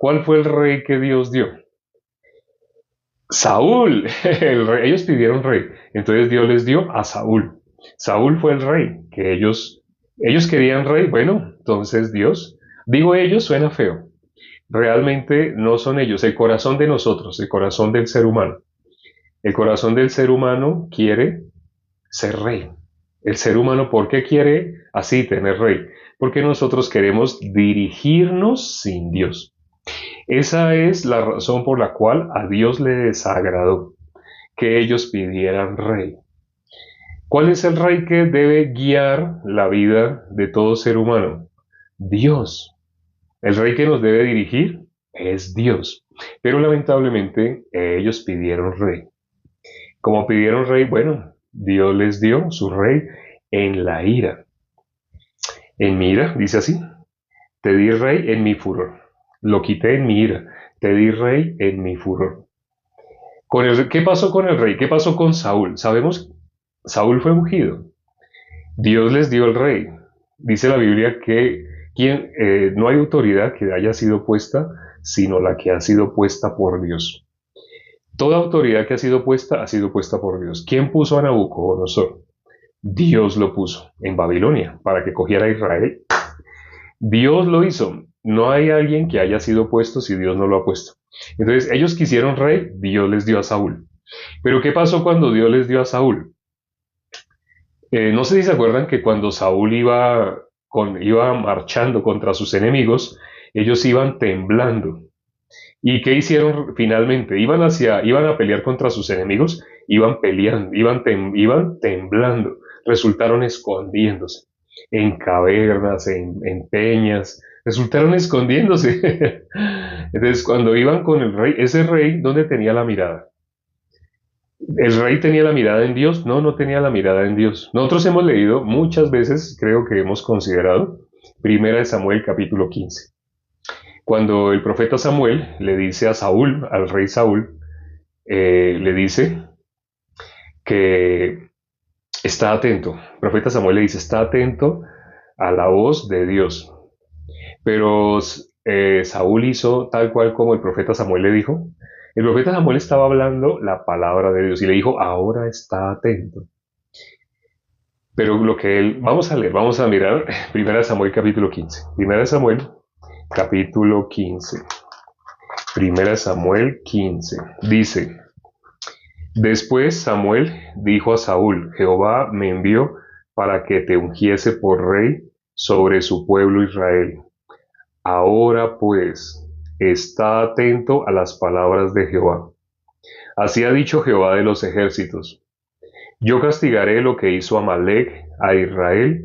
¿Cuál fue el rey que Dios dio? Saúl, ellos pidieron rey, entonces Dios les dio a Saúl. Saúl fue el rey que ellos querían rey, bueno, entonces Dios, digo ellos, suena feo. Realmente no son ellos, el corazón de nosotros, el corazón del ser humano. El corazón del ser humano quiere ser rey. El ser humano, ¿por qué quiere así tener rey? Porque nosotros queremos dirigirnos sin Dios. Esa es la razón por la cual a Dios le desagradó que ellos pidieran rey. ¿Cuál es el rey que debe guiar la vida de todo ser humano? Dios. El rey que nos debe dirigir es Dios. Pero lamentablemente ellos pidieron rey. Como pidieron rey, bueno, Dios les dio su rey en la ira. En mi ira, dice así, te di rey en mi furor. Lo quité en mi ira. Te di rey en mi furor. ¿Qué pasó con el rey? ¿Qué pasó con Saúl? Sabemos, Saúl fue ungido. Dios les dio el rey. Dice la Biblia que no hay autoridad que haya sido puesta, sino la que ha sido puesta por Dios. Toda autoridad que ha sido puesta por Dios. ¿Quién puso a Nabucodonosor? Dios lo puso en Babilonia para que cogiera a Israel. Dios lo hizo. No hay alguien que haya sido puesto si Dios no lo ha puesto. Entonces ellos quisieron rey, Dios les dio a Saúl. Pero ¿qué pasó cuando Dios les dio a Saúl? No sé si se acuerdan que cuando Saúl iba marchando contra sus enemigos, ellos iban temblando. ¿Y qué hicieron finalmente? Iban a pelear contra sus enemigos, iban peleando, iban temblando, resultaron escondiéndose en cavernas, en peñas, resultaron escondiéndose. Entonces, cuando iban con el rey, ese rey, ¿dónde tenía la mirada? ¿El rey tenía la mirada en Dios? No, no tenía la mirada en Dios. Nosotros hemos leído muchas veces, creo que hemos considerado, Primera de Samuel capítulo 15. Cuando el profeta Samuel le dice a Saúl, al rey Saúl, le dice que está atento. El profeta Samuel le dice, está atento a la voz de Dios. Pero Saúl hizo tal cual como el profeta Samuel le dijo. El profeta Samuel estaba hablando la palabra de Dios y le dijo, ahora está atento. Pero lo que él, vamos a leer, vamos a mirar Primera Samuel capítulo 15. Primera Samuel capítulo 15. Primera Samuel 15. Dice, después Samuel dijo a Saúl, Jehová me envió para que te ungiese por rey sobre su pueblo Israel. Ahora pues, está atento a las palabras de Jehová. Así ha dicho Jehová de los ejércitos. Yo castigaré lo que hizo Amalec a Israel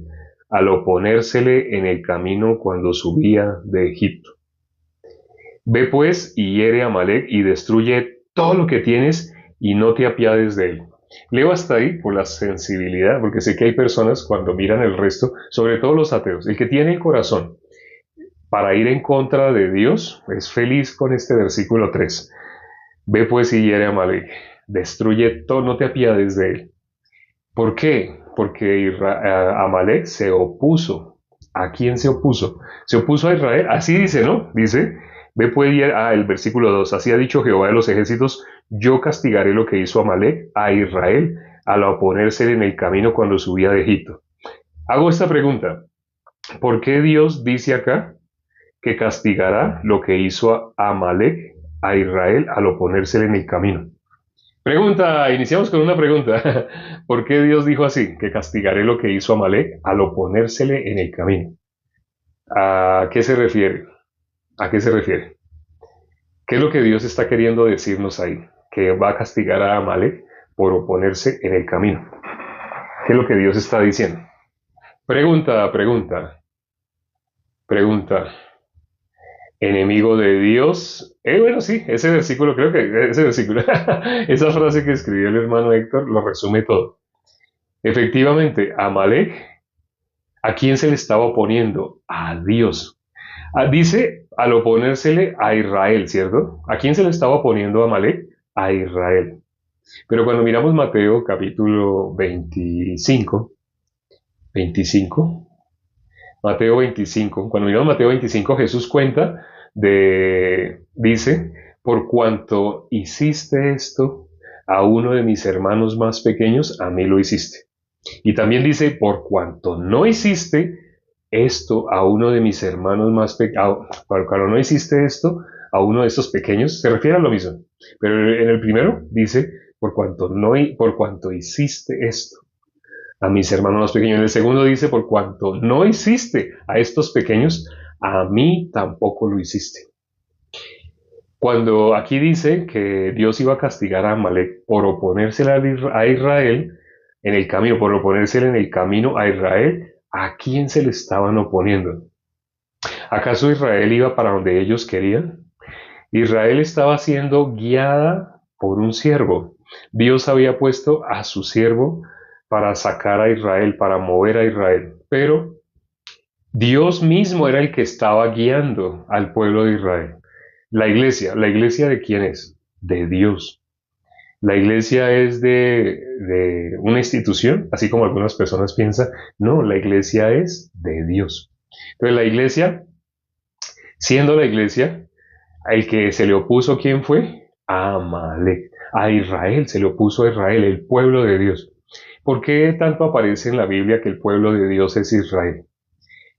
al oponérsele en el camino cuando subía de Egipto. Ve pues y hiere a Amalec y destruye todo lo que tienes y no te apiades de él. Leo hasta ahí por la sensibilidad, porque sé que hay personas cuando miran el resto, sobre todo los ateos, el que tiene el corazón para ir en contra de Dios es feliz con este versículo 3. Ve pues y hiere a Amalec, destruye todo, no te apiades de él. ¿Por qué? Porque Amalek se opuso. ¿A quién se opuso? Se opuso a Israel. Así dice, ¿no? Dice, ve pues, el versículo 2. Así ha dicho Jehová de los ejércitos, yo castigaré lo que hizo Amalek a Israel al oponerse en el camino cuando subía de Egipto. Hago esta pregunta. ¿Por qué Dios dice acá que castigará lo que hizo Amalek a Israel al oponerse en el camino? Pregunta, iniciamos con una pregunta. ¿Por qué Dios dijo así? Que castigaré lo que hizo Amalek al oponérsele en el camino. ¿A qué se refiere? ¿A qué se refiere? ¿Qué es lo que Dios está queriendo decirnos ahí? Que va a castigar a Amalek por oponerse en el camino. ¿Qué es lo que Dios está diciendo? Pregunta, pregunta, pregunta. Enemigo de Dios. Bueno, sí, ese versículo, creo que ese versículo, esa frase que escribió el hermano Héctor lo resume todo. Efectivamente, Amalek, ¿a quién se le estaba oponiendo? A Dios. Dice al oponérsele a Israel, ¿cierto? ¿A quién se le estaba oponiendo Amalek? A Israel. Pero cuando miramos Mateo capítulo 25, Mateo 25, cuando miramos Mateo 25, Jesús cuenta de dice, por cuanto hiciste esto a uno de mis hermanos más pequeños, a mí lo hiciste. Y también dice, por cuanto no hiciste esto a uno de mis hermanos más pequeños, cuando no hiciste esto a uno de estos pequeños, se refiere a lo mismo. Pero en el primero dice, por cuanto hiciste esto a mis hermanos más pequeños. En el segundo dice, por cuanto no hiciste a estos pequeños, a mí tampoco lo hiciste. Cuando aquí dice que Dios iba a castigar a Amalek por oponérsele a Israel en el camino, por oponérsele en el camino a Israel, ¿a quién se le estaban oponiendo? ¿Acaso Israel iba para donde ellos querían? Israel estaba siendo guiada por un siervo. Dios había puesto a su siervo para sacar a Israel, para mover a Israel. Pero Dios mismo era el que estaba guiando al pueblo de Israel. ¿la iglesia de quién es? De Dios. La iglesia es de una institución, así como algunas personas piensan. No, la iglesia es de Dios. Entonces la iglesia, siendo la iglesia, el que se le opuso, ¿quién fue? A Amalek. A Israel, se le opuso a Israel, el pueblo de Dios. ¿Por qué tanto aparece en la Biblia que el pueblo de Dios es Israel?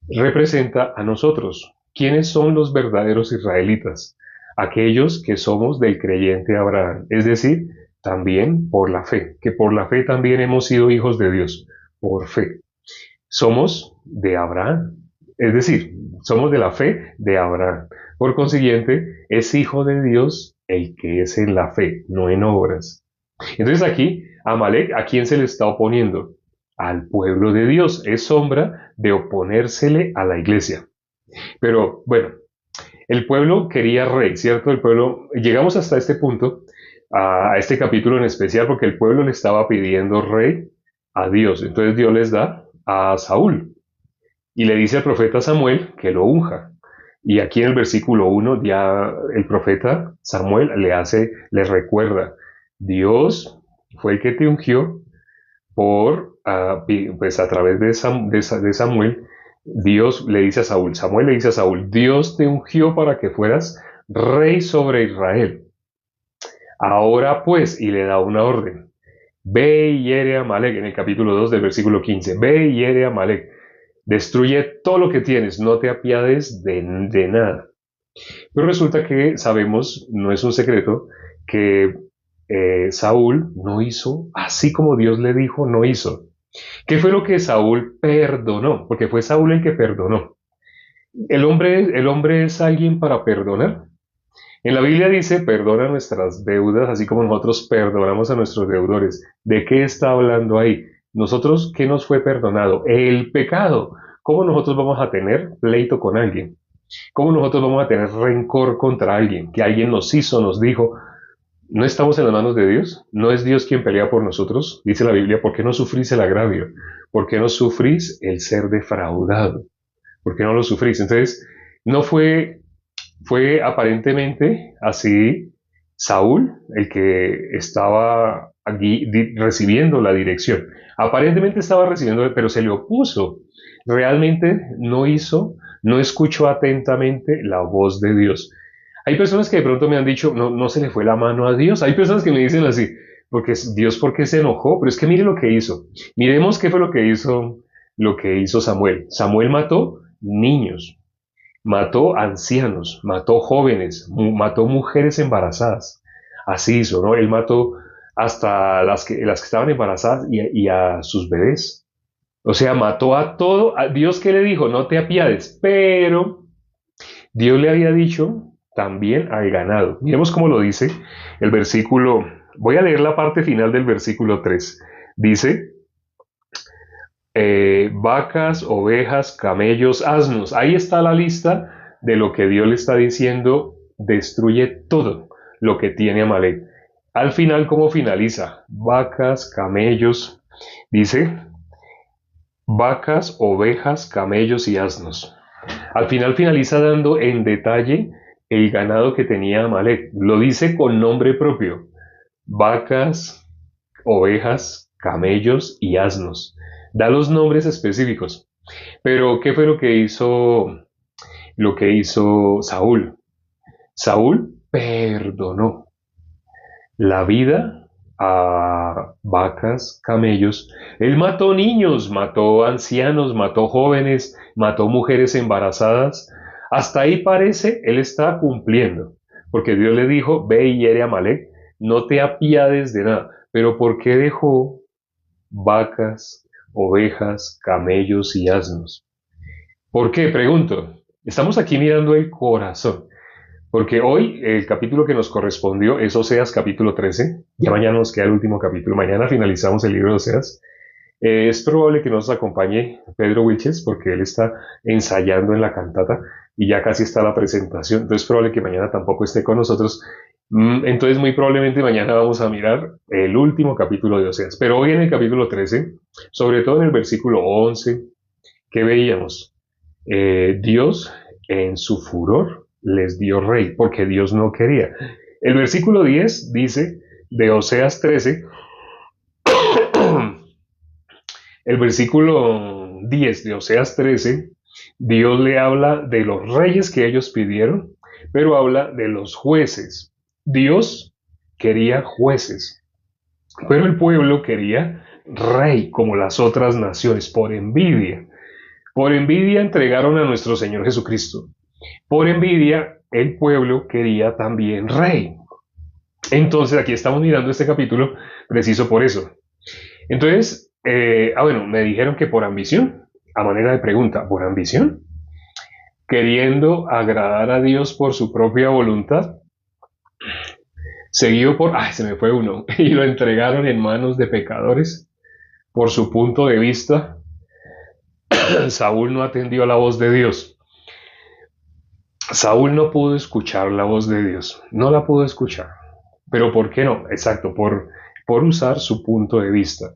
Representa a nosotros. ¿Quiénes son los verdaderos israelitas? Aquellos que somos del creyente Abraham, es decir, también por la fe, que por la fe también hemos sido hijos de Dios, por fe. Somos de Abraham, es decir, somos de la fe de Abraham. Por consiguiente, es hijo de Dios el que es en la fe, no en obras. Entonces aquí, Amalek, ¿a quién se le está oponiendo? Al pueblo de Dios. Es sombra de oponérsele a la iglesia. Pero bueno, el pueblo quería rey, ¿cierto? El pueblo, llegamos hasta este punto, a este capítulo en especial, porque el pueblo le estaba pidiendo rey a Dios. Entonces Dios les da a Saúl y le dice al profeta Samuel que lo unja. Y aquí en el versículo 1 ya el profeta Samuel le recuerda, Dios fue el que te ungió pues a través de Samuel. Dios le dice a Saúl, Samuel le dice a Saúl, Dios te ungió para que fueras rey sobre Israel. Ahora pues, y le da una orden, ve y hiere a Amalek, en el capítulo 2 del versículo 15, ve y hiere a Amalek, destruye todo lo que tienes, no te apiades de nada. Pero resulta que sabemos, no es un secreto, que Saúl no hizo así como Dios le dijo, no hizo. ¿Qué fue lo que Saúl perdonó? Porque fue Saúl el que perdonó. El hombre es alguien para perdonar. En la Biblia dice, perdona nuestras deudas, así como nosotros perdonamos a nuestros deudores. ¿De qué está hablando ahí? Nosotros, ¿qué nos fue perdonado? El pecado. ¿Cómo nosotros vamos a tener pleito con alguien? ¿Cómo nosotros vamos a tener rencor contra alguien? Que alguien nos hizo, nos dijo. ¿No estamos en las manos de Dios? ¿No es Dios quien pelea por nosotros? Dice la Biblia, ¿por qué no sufrís el agravio? ¿Por qué no sufrís el ser defraudado? ¿Por qué no lo sufrís? Entonces, no fue aparentemente así Saúl el que estaba aquí recibiendo la dirección. Aparentemente estaba recibiendo, pero se le opuso. Realmente no escuchó atentamente la voz de Dios. Hay personas que de pronto me han dicho, no, no se le fue la mano a Dios. Hay personas que me dicen así, porque Dios, ¿por qué se enojó? Pero es que mire lo que hizo. Miremos qué fue lo que hizo Samuel. Samuel mató niños, mató ancianos, mató jóvenes, mató mujeres embarazadas. Así hizo, ¿no? Él mató hasta las que estaban embarazadas y a sus bebés. O sea, mató a todo. A Dios que le dijo, no te apiades, pero Dios le había dicho también al ganado. Miremos cómo lo dice el versículo. Voy a leer la parte final del versículo 3. Dice, vacas, ovejas, camellos, asnos. Ahí está la lista de lo que Dios le está diciendo. Destruye todo lo que tiene Amalek. Al final, ¿cómo finaliza? Vacas, camellos. Dice, vacas, ovejas, camellos y asnos. Al final finaliza dando en detalle el ganado que tenía Amalek. Lo dice con nombre propio. Vacas, ovejas, camellos y asnos. Da los nombres específicos. Pero, ¿qué fue lo que hizo Saúl? Saúl perdonó la vida a vacas, camellos. Él mató niños, mató ancianos, mató jóvenes, mató mujeres embarazadas. Hasta ahí parece, él está cumpliendo. Porque Dios le dijo, ve y hiere a Amalek, no te apiades de nada. Pero ¿por qué dejó vacas, ovejas, camellos y asnos? ¿Por qué? Pregunto. Estamos aquí mirando el corazón. Porque hoy el capítulo que nos correspondió es Oseas capítulo 13. Ya mañana nos queda el último capítulo. Mañana finalizamos el libro de Oseas. Es probable que nos acompañe Pedro Wilches porque él está ensayando en la cantata y ya casi está la presentación. Entonces es probable que mañana tampoco esté con nosotros. Entonces muy probablemente mañana vamos a mirar el último capítulo de Oseas. Pero hoy en el capítulo 13, sobre todo en el versículo 11, ¿qué veíamos? Dios en su furor les dio rey porque Dios no quería. El versículo 10 dice de Oseas 13, el versículo 10 de Oseas 13, Dios le habla de los reyes que ellos pidieron, pero habla de los jueces. Dios quería jueces, pero el pueblo quería rey como las otras naciones por envidia. Por envidia entregaron a nuestro Señor Jesucristo. Por envidia, el pueblo quería también rey. Entonces, aquí estamos mirando este capítulo preciso por eso. Entonces, bueno, me dijeron que por ambición, a manera de pregunta, ¿por ambición? Queriendo agradar a Dios por su propia voluntad, seguido por, ay, se me fue uno, y lo entregaron en manos de pecadores. Por su punto de vista, Saúl no atendió a la voz de Dios. Saúl no pudo escuchar la voz de Dios, no la pudo escuchar. Pero ¿por qué no? Exacto, por usar su punto de vista.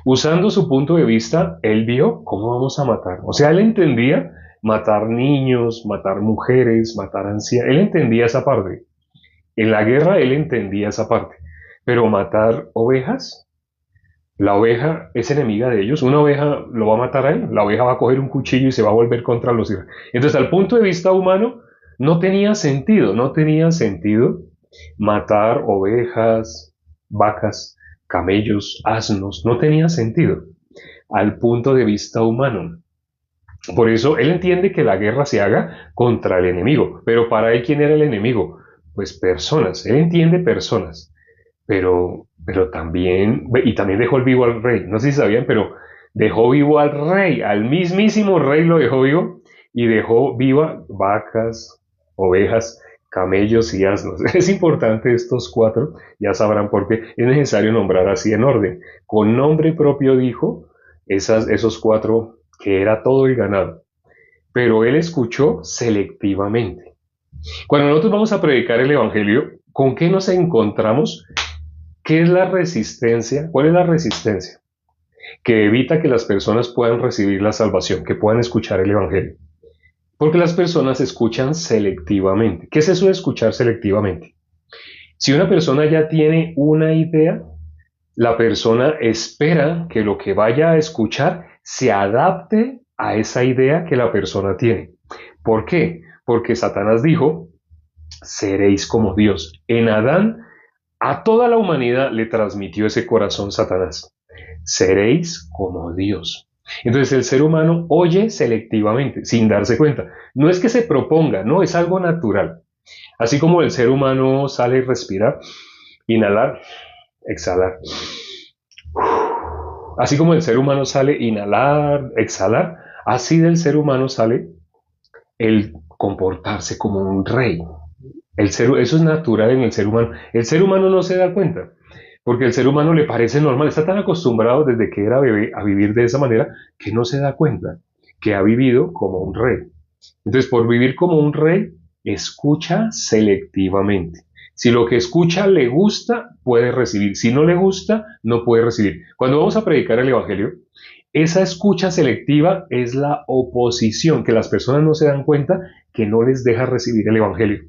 Usando su punto de vista, él vio cómo vamos a matar. O sea, él entendía matar niños, matar mujeres, matar ancianos. Él entendía esa parte. En la guerra él entendía esa parte. Pero matar ovejas, la oveja es enemiga de ellos. Una oveja lo va a matar a él. La oveja va a coger un cuchillo y se va a volver contra los israelíes. Entonces, al punto de vista humano, no tenía sentido, no tenía sentido matar ovejas, vacas, camellos, asnos, no tenía sentido al punto de vista humano. Por eso él entiende que la guerra se haga contra el enemigo, pero para él, ¿quién era el enemigo? Pues personas, él entiende personas, pero también, y también dejó el vivo al rey, no sé si sabían, pero dejó vivo al rey, al mismísimo rey lo dejó vivo y dejó viva vacas, ovejas, camellos y asnos. Es importante estos cuatro, ya sabrán por qué es necesario nombrar así en orden. Con nombre propio dijo esos cuatro que era todo el ganado, pero él escuchó selectivamente. Cuando nosotros vamos a predicar el Evangelio, ¿con qué nos encontramos? ¿Qué es la resistencia? ¿Cuál es la resistencia? Que evita que las personas puedan recibir la salvación, que puedan escuchar el Evangelio. Porque las personas escuchan selectivamente. ¿Qué es eso de escuchar selectivamente? Si una persona ya tiene una idea, la persona espera que lo que vaya a escuchar se adapte a esa idea que la persona tiene. ¿Por qué? Porque Satanás dijo, seréis como Dios. En Adán, a toda la humanidad le transmitió ese corazón Satanás. Seréis como Dios. Entonces el ser humano oye selectivamente, sin darse cuenta. No es que se proponga, no, es algo natural. Así como el ser humano sale y respira, inhalar, exhalar. Así como el ser humano sale inhalar, exhalar, así del ser humano sale el comportarse como un rey. Eso es natural en el ser humano. El ser humano no se da cuenta, porque el ser humano le parece normal, está tan acostumbrado desde que era bebé a vivir de esa manera que no se da cuenta que ha vivido como un rey. Entonces, por vivir como un rey, escucha selectivamente. Si lo que escucha le gusta, puede recibir. Si no le gusta, no puede recibir. Cuando vamos a predicar el Evangelio, esa escucha selectiva es la oposición, que las personas no se dan cuenta que no les deja recibir el Evangelio.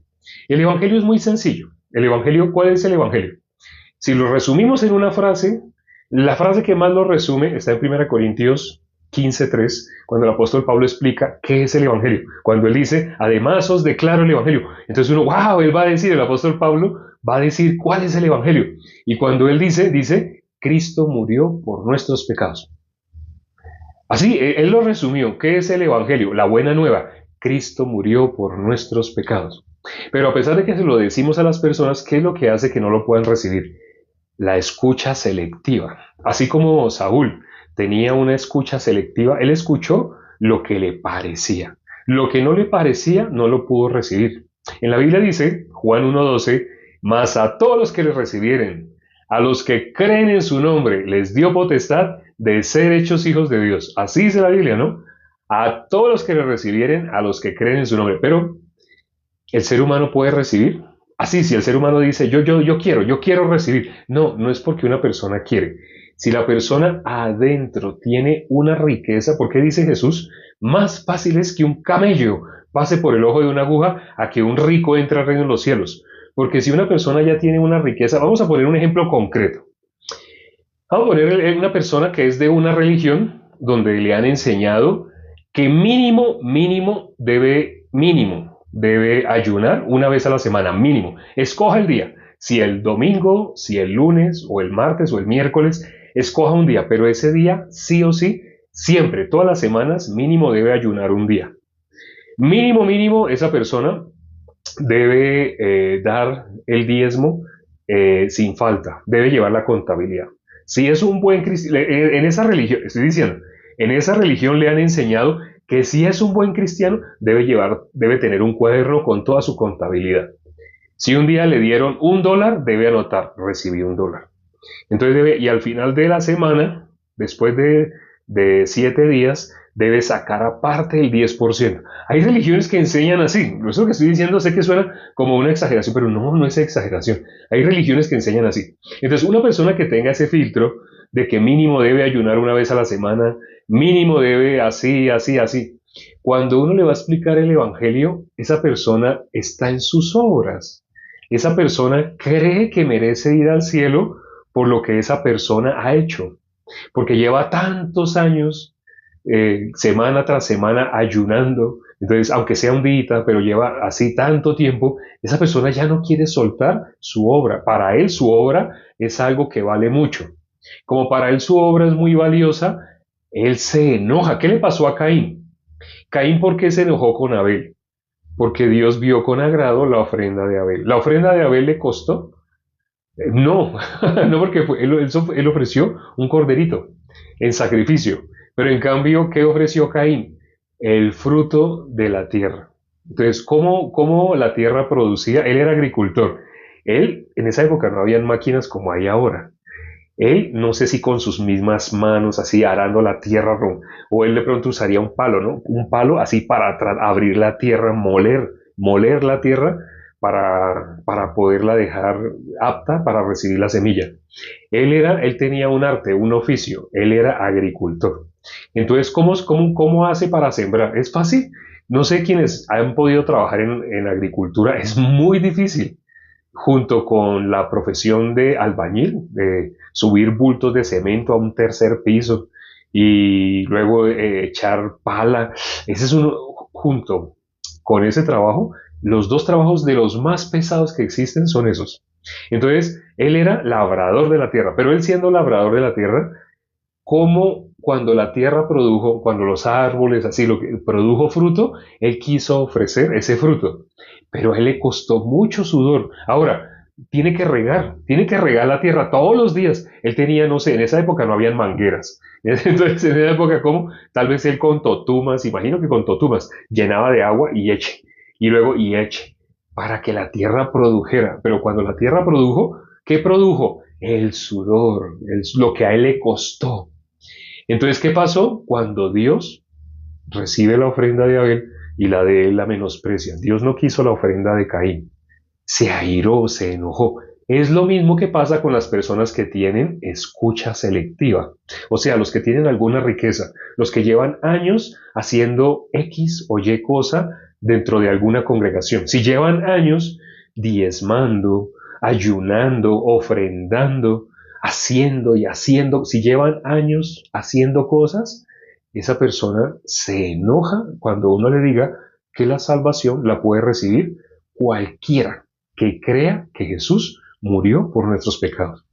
El Evangelio es muy sencillo. El Evangelio, ¿cuál es el Evangelio? Si lo resumimos en una frase, la frase que más lo resume está en 1 Corintios 15:3, cuando el apóstol Pablo explica qué es el Evangelio. Cuando él dice, además os declaro el Evangelio. Entonces uno, wow, él va a decir, el apóstol Pablo va a decir cuál es el Evangelio. Y cuando él dice, Cristo murió por nuestros pecados. Así, él lo resumió. ¿Qué es el Evangelio? La buena nueva. Cristo murió por nuestros pecados. Pero a pesar de que se lo decimos a las personas, ¿qué es lo que hace que no lo puedan recibir? La escucha selectiva. Así como Saúl tenía una escucha selectiva, él escuchó lo que le parecía. Lo que no le parecía no lo pudo recibir. En la Biblia dice, Juan 1:12, mas a todos los que le recibieren, a los que creen en su nombre, les dio potestad de ser hechos hijos de Dios. Así dice la Biblia, ¿no? A todos los que le recibieren, a los que creen en su nombre. Pero el ser humano puede recibir. Así, si el ser humano dice, yo quiero recibir. No, no es porque una persona quiere. Si la persona adentro tiene una riqueza, porque dice Jesús, más fácil es que un camello pase por el ojo de una aguja a que un rico entre al reino de los cielos. Porque si una persona ya tiene una riqueza, vamos a poner un ejemplo concreto. Vamos a poner una persona que es de una religión donde le han enseñado que mínimo debe ayunar una vez a la semana, mínimo. Escoja el día, si el domingo, si el lunes o el martes o el miércoles, escoja un día, pero ese día sí o sí, siempre, todas las semanas, mínimo debe ayunar un día. Mínimo, esa persona debe dar el diezmo sin falta, debe llevar la contabilidad. Si es un buen cristiano, en esa religión, estoy diciendo, en esa religión le han enseñado que si es un buen cristiano, debe tener un cuaderno con toda su contabilidad. Si un día le dieron $1, debe anotar, recibí $1. Entonces y al final de la semana, después de 7 días, debe sacar aparte el 10%. Hay religiones que enseñan así. Eso que estoy diciendo sé que suena como una exageración, pero no, no es exageración. Hay religiones que enseñan así. Entonces, una persona que tenga ese filtro de que mínimo debe ayunar una vez a la semana, mínimo debe así, así, así. Cuando uno le va a explicar el Evangelio, esa persona está en sus obras. Esa persona cree que merece ir al cielo por lo que esa persona ha hecho, porque lleva tantos años, semana tras semana, ayunando. Entonces, aunque sea un día, pero lleva así tanto tiempo, esa persona ya no quiere soltar su obra. Para él su obra es algo que vale mucho. Como para él su obra es muy valiosa, él se enoja. ¿Qué le pasó a Caín? Caín, ¿por qué se enojó con Abel? Porque Dios vio con agrado la ofrenda de Abel. ¿La ofrenda de Abel le costó? No, no porque él ofreció un corderito en sacrificio, pero en cambio, ¿qué ofreció Caín? El fruto de la tierra. Entonces, ¿cómo la tierra producía? Él era agricultor. Él, en esa época no habían máquinas como hay ahora. Él, no sé si con sus mismas manos, así arando la tierra, o él de pronto usaría un palo, ¿no? Un palo así para abrir la tierra, moler la tierra para poderla dejar apta para recibir la semilla. Él tenía un arte, un oficio, él era agricultor. Entonces, ¿cómo hace para sembrar? ¿Es fácil? No sé quiénes han podido trabajar en agricultura, es muy difícil junto con la profesión de albañil, de subir bultos de cemento a un tercer piso y luego echar pala. Ese es uno, junto con ese trabajo, los dos trabajos de los más pesados que existen son esos. Entonces, él era labrador de la tierra, pero él siendo labrador de la tierra, como cuando la tierra produjo, cuando los árboles, así lo que produjo fruto, él quiso ofrecer ese fruto, pero a él le costó mucho sudor. Ahora, tiene que regar la tierra todos los días. Él tenía, no sé, en esa época no habían mangueras. Entonces, en esa época, ¿cómo? Tal vez él con totumas, imagino que con totumas, llenaba de agua y eche, y luego y eche, para que la tierra produjera. Pero cuando la tierra produjo, ¿qué produjo? El sudor, lo que a él le costó. Entonces, ¿qué pasó? Cuando Dios recibe la ofrenda de Abel y la de él la menosprecia. Dios no quiso la ofrenda de Caín. Se airó, se enojó. Es lo mismo que pasa con las personas que tienen escucha selectiva. O sea, los que tienen alguna riqueza, los que llevan años haciendo X o Y cosa dentro de alguna congregación. Si llevan años diezmando, ayunando, ofrendando, haciendo y haciendo, si llevan años haciendo cosas, esa persona se enoja cuando uno le diga que la salvación la puede recibir cualquiera que crea que Jesús murió por nuestros pecados.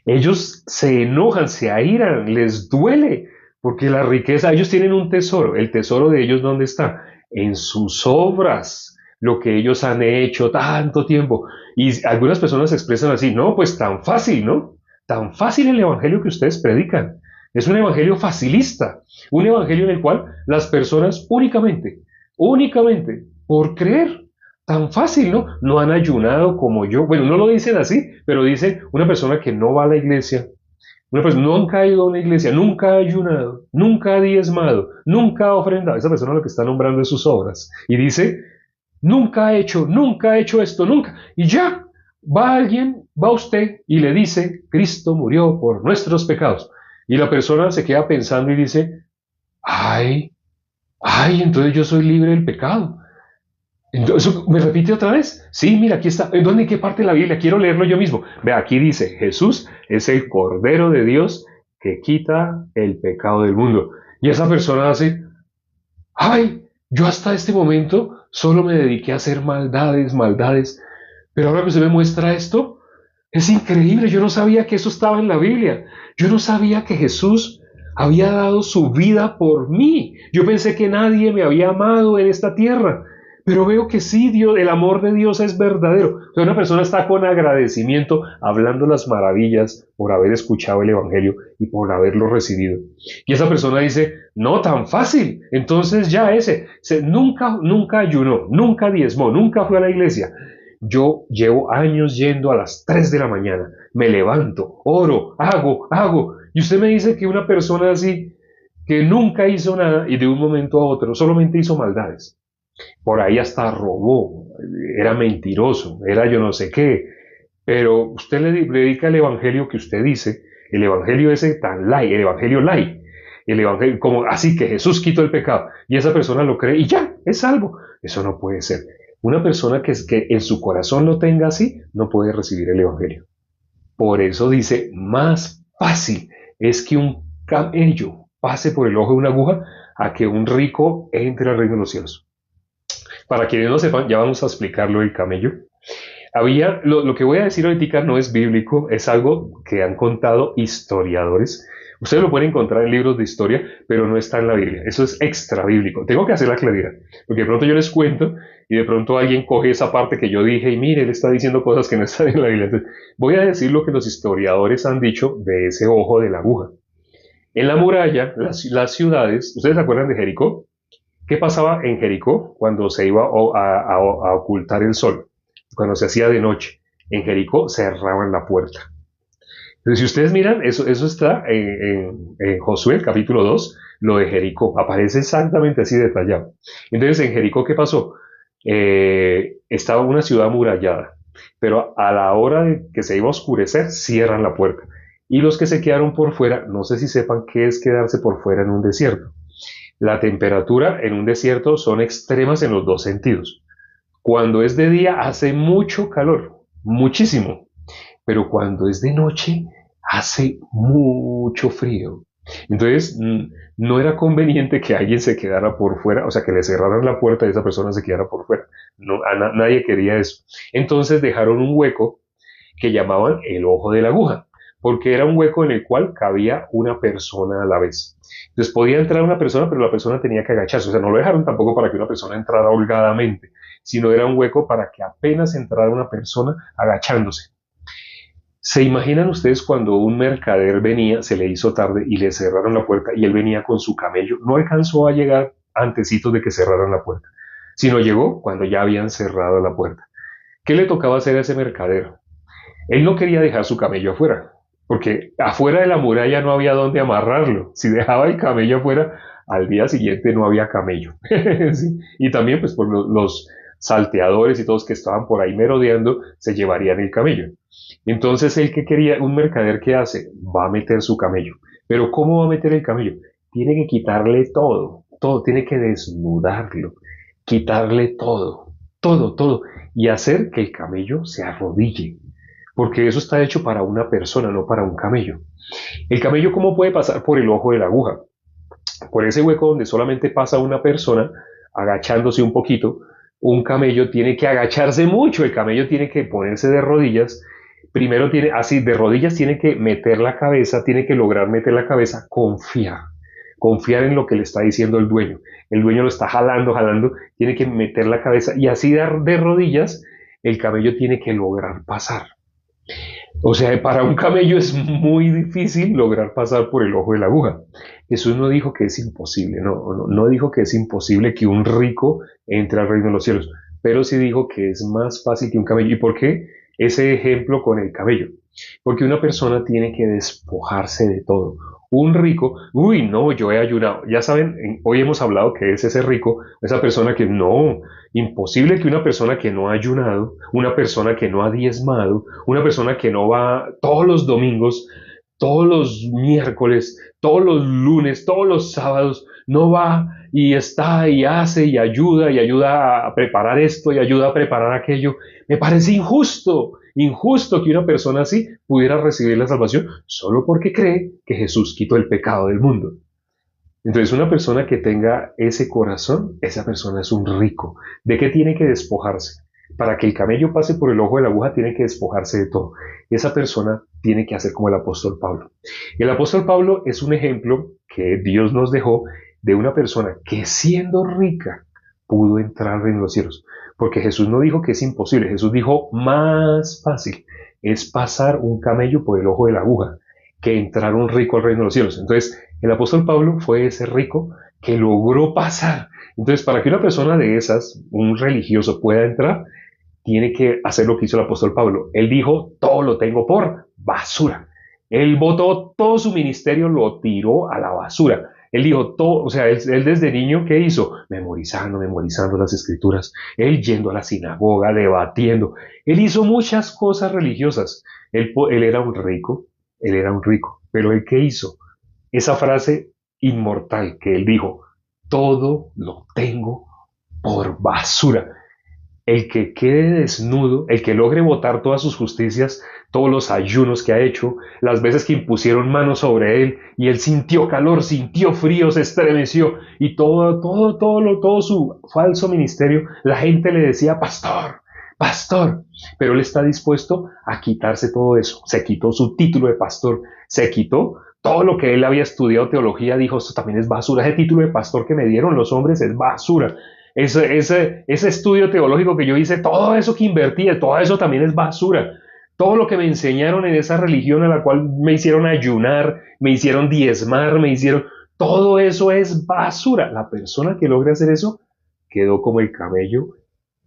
Ellos se enojan, se airan, les duele, porque la riqueza, ellos tienen un tesoro. ¿El tesoro de ellos dónde está? En sus obras, lo que ellos han hecho tanto tiempo. Y algunas personas se expresan así: no, pues tan fácil, ¿no? Tan fácil el evangelio que ustedes predican. Es un evangelio facilista, un evangelio en el cual las personas únicamente por creer, tan fácil, ¿no? No han ayunado como yo. Bueno, no lo dicen así, pero dicen una persona que no va a la iglesia, una persona nunca ha ido a una iglesia, nunca ha ayunado, nunca ha diezmado, nunca ha ofrendado. Esa persona lo que está nombrando es sus obras. Y dice, nunca ha hecho esto, nunca. Y ya, va alguien, va usted y le dice, Cristo murió por nuestros pecados. Y la persona se queda pensando y dice, ay, ay, entonces yo soy libre del pecado. Entonces, ¿me repite otra vez? Sí, mira, aquí está. ¿En dónde? ¿En qué parte de la Biblia? Quiero leerlo yo mismo. Ve, aquí dice, Jesús es el Cordero de Dios que quita el pecado del mundo. Y esa persona hace, ay, yo hasta este momento solo me dediqué a hacer maldades, pero ahora que se me muestra esto, es increíble. Yo no sabía que eso estaba en la Biblia. Yo no sabía que Jesús había dado su vida por mí. Yo pensé que nadie me había amado en esta tierra. Pero veo que sí, Dios, el amor de Dios es verdadero. O sea, una persona está con agradecimiento hablando las maravillas por haber escuchado el Evangelio y por haberlo recibido. Y esa persona dice, no, tan fácil. Entonces ya nunca ayunó, nunca diezmó, nunca fue a la iglesia. Yo llevo años yendo a las 3 de la mañana, me levanto, oro, hago. Y usted me dice que una persona así, que nunca hizo nada y de un momento a otro solamente hizo maldades. Por ahí hasta robó, era mentiroso, era yo no sé qué. Pero usted le predica el evangelio que usted dice, el evangelio ese tan light, el evangelio light, el evangelio como así que Jesús quitó el pecado y esa persona lo cree y ya, es salvo. Eso no puede ser. Una persona que en su corazón lo tenga así, no puede recibir el evangelio. Por eso dice, más fácil es que un camello pase por el ojo de una aguja a que un rico entre al reino de los cielos. Para quienes no sepan, ya vamos a explicarlo del camello. Lo que voy a decir ahorita no es bíblico, es algo que han contado historiadores. Ustedes lo pueden encontrar en libros de historia, pero no está en la Biblia. Eso es extra bíblico. Tengo que hacer la claridad, porque de pronto yo les cuento y de pronto alguien coge esa parte que yo dije y mire, él está diciendo cosas que no están en la Biblia. Entonces, voy a decir lo que los historiadores han dicho de ese ojo de la aguja. En la muralla, las ciudades, ¿ustedes se acuerdan de Jericó? ¿Qué pasaba en Jericó cuando se iba a ocultar el sol? Cuando se hacía de noche. En Jericó cerraban la puerta. Entonces, si ustedes miran, eso está en Josué, capítulo 2, lo de Jericó. Aparece exactamente así detallado. Entonces, en Jericó, ¿qué pasó? Estaba una ciudad amurallada, pero a la hora de que se iba a oscurecer, cierran la puerta. Y los que se quedaron por fuera, no sé si sepan qué es quedarse por fuera en un desierto. La temperatura en un desierto son extremas en los dos sentidos. Cuando es de día hace mucho calor, muchísimo, pero cuando es de noche hace mucho frío. Entonces, no era conveniente que alguien se quedara por fuera, o sea, que le cerraran la puerta y esa persona se quedara por fuera. No, nadie quería eso. Entonces dejaron un hueco que llamaban el ojo de la aguja, porque era un hueco en el cual cabía una persona a la vez. Entonces podía entrar una persona, pero la persona tenía que agacharse. O sea, no lo dejaron tampoco para que una persona entrara holgadamente, sino era un hueco para que apenas entrara una persona agachándose. ¿Se imaginan ustedes cuando un mercader venía, se le hizo tarde y le cerraron la puerta y él venía con su camello? No alcanzó a llegar antecitos de que cerraran la puerta, sino llegó cuando ya habían cerrado la puerta. ¿Qué le tocaba hacer a ese mercader? Él no quería dejar su camello afuera, porque afuera de la muralla no había dónde amarrarlo. Si dejaba el camello afuera, al día siguiente no había camello. ¿Sí? Y también, pues, por los salteadores y todos que estaban por ahí merodeando, se llevarían el camello. Entonces, el que quería, un mercader, ¿qué hace? Va a meter su camello. Pero ¿cómo va a meter el camello? Tiene que quitarle todo, tiene que desnudarlo, quitarle todo, y hacer que el camello se arrodille, porque eso está hecho para una persona, no para un camello. ¿El camello cómo puede pasar por el ojo de la aguja? Por ese hueco donde solamente pasa una persona, agachándose un poquito, un camello tiene que agacharse mucho, el camello tiene que ponerse de rodillas, primero tiene, así de rodillas tiene que meter la cabeza, tiene que lograr meter la cabeza, confiar en lo que le está diciendo el dueño lo está jalando, jalando, tiene que meter la cabeza y así de rodillas el camello tiene que lograr pasar. O sea, para un camello es muy difícil lograr pasar por el ojo de la aguja. Jesús no dijo que es imposible, no dijo que es imposible que un rico entre al reino de los cielos, pero sí dijo que es más fácil que un camello. ¿Y por qué ese ejemplo con el camello? Porque una persona tiene que despojarse de todo. Un rico, uy, no, yo he ayunado. Ya saben, hoy hemos hablado que es ese rico, esa persona que no, imposible que una persona que no ha ayunado, una persona que no ha diezmado, una persona que no va todos los domingos, todos los miércoles, todos los lunes, todos los sábados, no va y está y hace y ayuda a preparar esto y ayuda a preparar aquello. Me parece injusto, injusto que una persona así pudiera recibir la salvación solo porque cree que Jesús quitó el pecado del mundo. Entonces, una persona que tenga ese corazón, esa persona es un rico. ¿De qué tiene que despojarse? Para que el camello pase por el ojo de la aguja, tiene que despojarse de todo. Esa persona tiene que hacer como el apóstol Pablo. El apóstol Pablo es un ejemplo que Dios nos dejó de una persona que siendo rica pudo entrar al reino de los cielos. Porque Jesús no dijo que es imposible, Jesús dijo más fácil es pasar un camello por el ojo de la aguja que entrar un rico al reino de los cielos. Entonces, el apóstol Pablo fue ese rico que logró pasar. Entonces, para que una persona de esas, un religioso, pueda entrar, tiene que hacer lo que hizo el apóstol Pablo. Él dijo, todo lo tengo por basura. Él botó todo su ministerio, lo tiró a la basura. Él dijo todo, o sea, él desde niño, ¿qué hizo? Memorizando las escrituras. Él yendo a la sinagoga, debatiendo. Él hizo muchas cosas religiosas. Él era un rico, él era un rico. Pero ¿él qué hizo? Esa frase inmortal que él dijo, todo lo tengo por basura. El que quede desnudo, el que logre botar todas sus justicias, todos los ayunos que ha hecho, las veces que impusieron manos sobre él y él sintió calor, sintió frío, se estremeció y todo su falso ministerio, la gente le decía, pastor, pastor, pero él está dispuesto a quitarse todo eso. Se quitó su título de pastor, se quitó todo lo que él había estudiado teología, dijo, esto también es basura, ese título de pastor que me dieron los hombres es basura. Ese estudio teológico que yo hice, todo eso que invertí, todo eso también es basura. Todo lo que me enseñaron en esa religión a la cual me hicieron ayunar, me hicieron diezmar, todo eso es basura. La persona que logra hacer eso quedó como el camello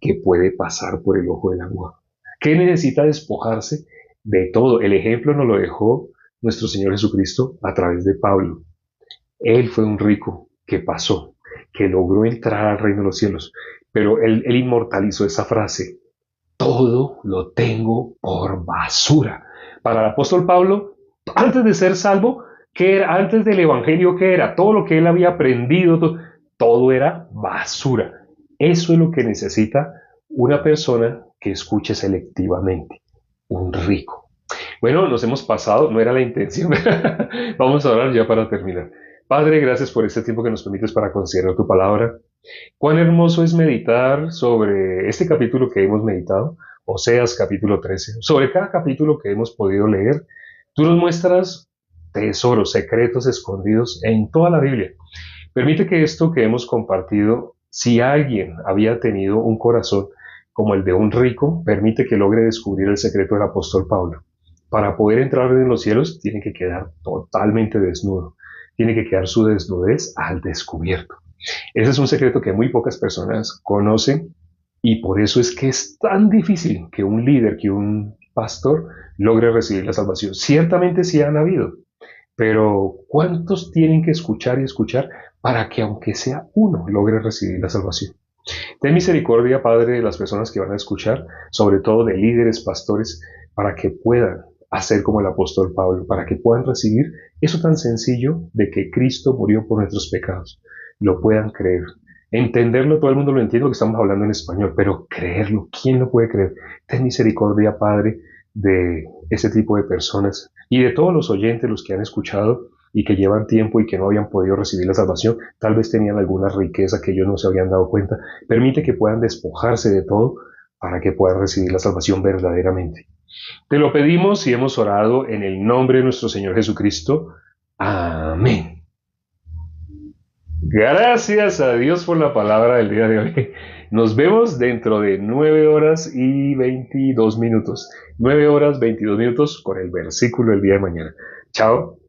que puede pasar por el ojo del agua. ¿Qué necesita despojarse de todo? El ejemplo nos lo dejó nuestro Señor Jesucristo a través de Pablo. Él fue un rico que pasó, que logró entrar al reino de los cielos, pero él inmortalizó esa frase, todo lo tengo por basura. Para el apóstol Pablo, antes de ser salvo, ¿qué era? Antes del evangelio, ¿qué era? Todo lo que él había aprendido, todo era basura. Eso es lo que necesita una persona que escuche selectivamente, un rico. Bueno, nos hemos pasado, no era la intención. Vamos a orar ya para terminar. Padre, gracias por este tiempo que nos permites para considerar tu palabra. Cuán hermoso es meditar sobre este capítulo que hemos meditado, Oseas capítulo 13. Sobre cada capítulo que hemos podido leer, tú nos muestras tesoros, secretos escondidos en toda la Biblia. Permite que esto que hemos compartido, si alguien había tenido un corazón como el de un rico, permite que logre descubrir el secreto del apóstol Pablo. Para poder entrar en los cielos, tiene que quedar totalmente desnudo. Tiene que quedar su desnudez al descubierto. Ese es un secreto que muy pocas personas conocen y por eso es que es tan difícil que un líder, que un pastor logre recibir la salvación. Ciertamente sí han habido, pero ¿cuántos tienen que escuchar y escuchar para que aunque sea uno logre recibir la salvación? Ten misericordia, Padre, de las personas que van a escuchar, sobre todo de líderes, pastores, para que puedan hacer como el apóstol Pablo, para que puedan recibir eso tan sencillo de que Cristo murió por nuestros pecados. Lo puedan creer. Entenderlo, todo el mundo lo entiende que estamos hablando en español, pero creerlo, ¿quién lo puede creer? Ten misericordia, Padre, de ese tipo de personas y de todos los oyentes, los que han escuchado, y que llevan tiempo y que no habían podido recibir la salvación, tal vez tenían alguna riqueza que ellos no se habían dado cuenta. Permite que puedan despojarse de todo para que puedan recibir la salvación verdaderamente. Te lo pedimos y hemos orado en el nombre de nuestro Señor Jesucristo. Amén. Gracias a Dios por la palabra del día de hoy. Nos vemos dentro de 9 horas y 22 minutos. 9 horas 22 minutos con el versículo del día de mañana. Chao.